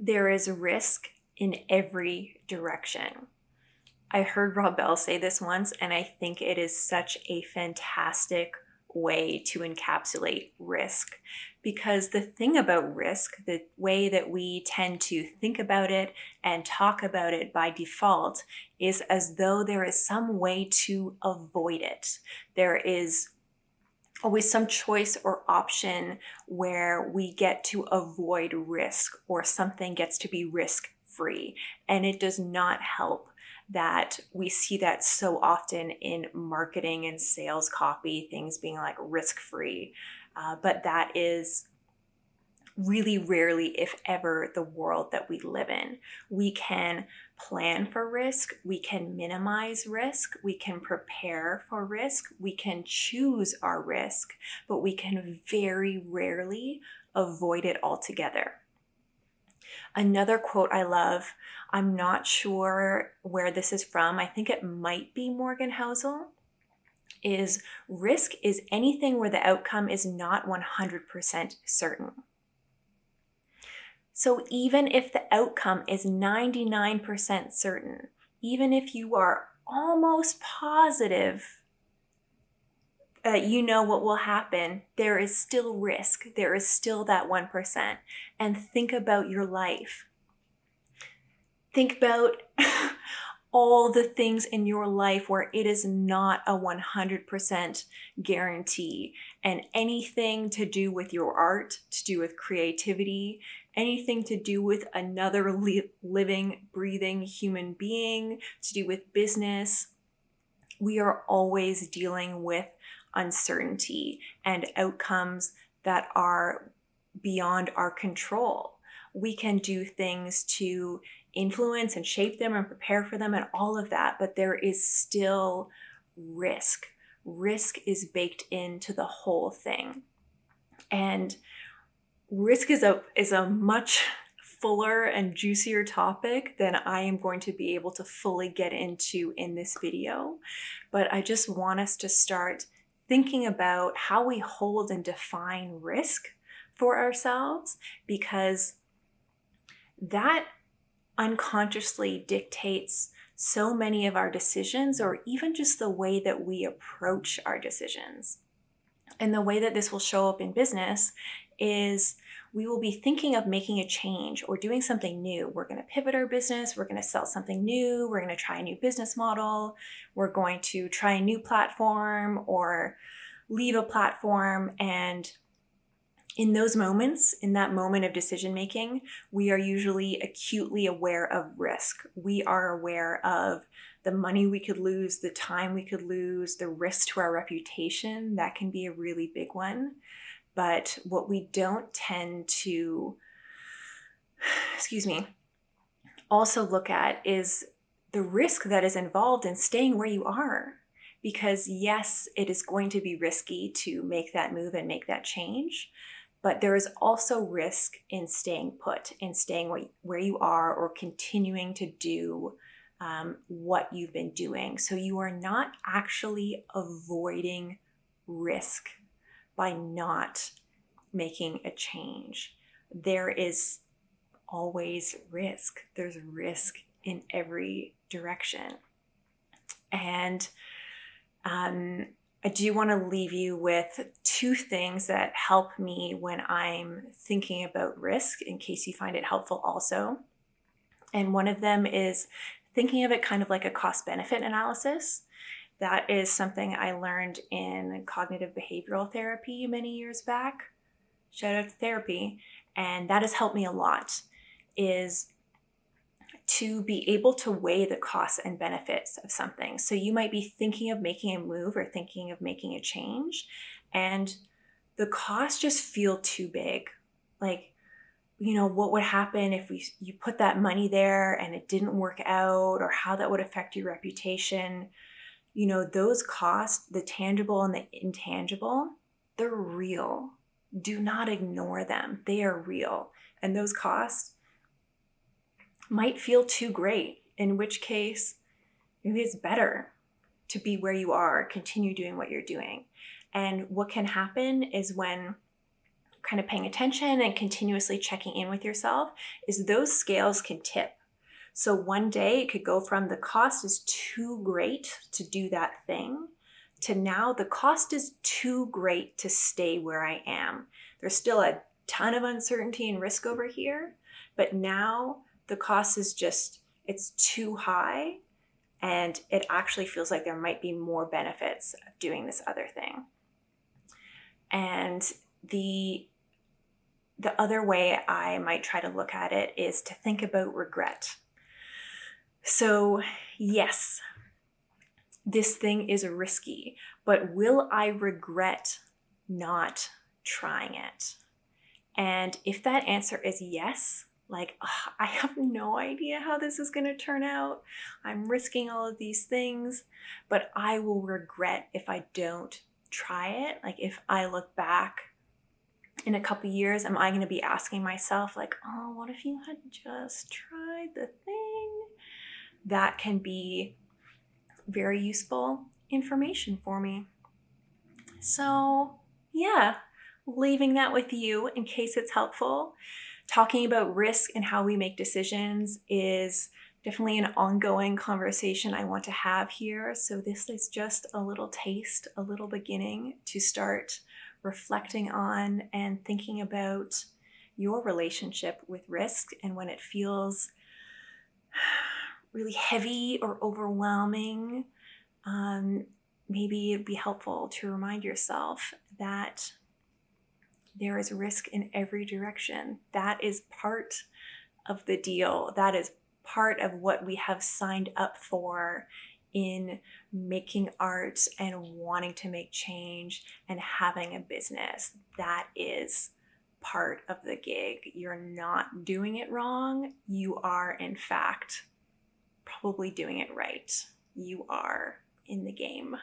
There is risk in every direction. I heard Rob Bell say this once, and I think it is such a fantastic way to encapsulate risk. Because the thing about risk, the way that we tend to think about it and talk about it by default, is as though there is some way to avoid it. There is always some choice or option where we get to avoid risk or something gets to be risk free. And it does not help that we see that so often in marketing and sales copy, things being like risk free. But that is really rarely, if ever, the world that we live in. We can plan for risk, we can minimize risk, we can prepare for risk, we can choose our risk, but we can very rarely avoid it altogether. Another quote I love, I'm not sure where this is from, I think it might be Morgan Housel, is risk is anything where the outcome is not 100% certain. So even if the outcome is 99% certain, even if you are almost positive that you know what will happen, there is still risk. There is still that 1%. And think about your life. Think about all the things in your life where it is not a 100% guarantee. And anything to do with your art, to do with creativity, anything to do with another living, breathing human being, to do with business, we are always dealing with uncertainty and outcomes that are beyond our control. We can do things to influence and shape them and prepare for them and all of that, but there is still risk. Risk is baked into the whole thing. And risk is a much fuller and juicier topic than I am going to be able to fully get into in this video. But I just want us to start thinking about how we hold and define risk for ourselves, because that unconsciously dictates so many of our decisions, or even just the way that we approach our decisions. And the way that this will show up in business is we will be thinking of making a change or doing something new. We're going to pivot our business. We're going to sell something new. We're going to try a new business model. We're going to try a new platform or leave a platform. And in those moments, in that moment of decision making, we are usually acutely aware of risk. We are aware of the money we could lose, the time we could lose, the risk to our reputation. That can be a really big one. But what we don't tend to, also look at is the risk that is involved in staying where you are. Because yes, it is going to be risky to make that move and make that change. But there is also risk in staying put, in staying where you are, or continuing to do what you've been doing. So you are not actually avoiding risk by not making a change. There is always risk. There's risk in every direction. And I do want to leave you with two things that help me when I'm thinking about risk, in case you find it helpful also. And one of them is thinking of it kind of like a cost-benefit analysis. That is something I learned in cognitive behavioral therapy many years back. Shout out to therapy. And that has helped me a lot, is to be able to weigh the costs and benefits of something. So you might be thinking of making a move or thinking of making a change, and the costs just feel too big. Like, what would happen if you put that money there and it didn't work out, or how that would affect your reputation. Those costs, the tangible and the intangible, they're real. Do not ignore them. They are real. And those costs might feel too great, in which case maybe it's better to be where you are, continue doing what you're doing. And what can happen is when kind of paying attention and continuously checking in with yourself is those scales can tip. So one day it could go from the cost is too great to do that thing to now the cost is too great to stay where I am. There's still a ton of uncertainty and risk over here, but now the cost is just, it's too high, and it actually feels like there might be more benefits of doing this other thing. And the other way I might try to look at it is to think about regret. So yes, this thing is risky, but will I regret not trying it? And if that answer is yes, like, I have no idea how this is going to turn out. I'm risking all of these things, but I will regret if I don't try it. Like if I look back in a couple years, am I going to be asking myself like, oh, what if you had just tried the thing? That can be very useful information for me. So yeah, leaving that with you in case it's helpful. Talking about risk and how we make decisions is definitely an ongoing conversation I want to have here. So this is just a little taste, a little beginning to start reflecting on and thinking about your relationship with risk, and when it feels really heavy or overwhelming, maybe it'd be helpful to remind yourself that there is risk in every direction. That is part of the deal. That is part of what we have signed up for in making art and wanting to make change and having a business. That is part of the gig. You're not doing it wrong. You are, in fact, probably doing it right. You are in the game.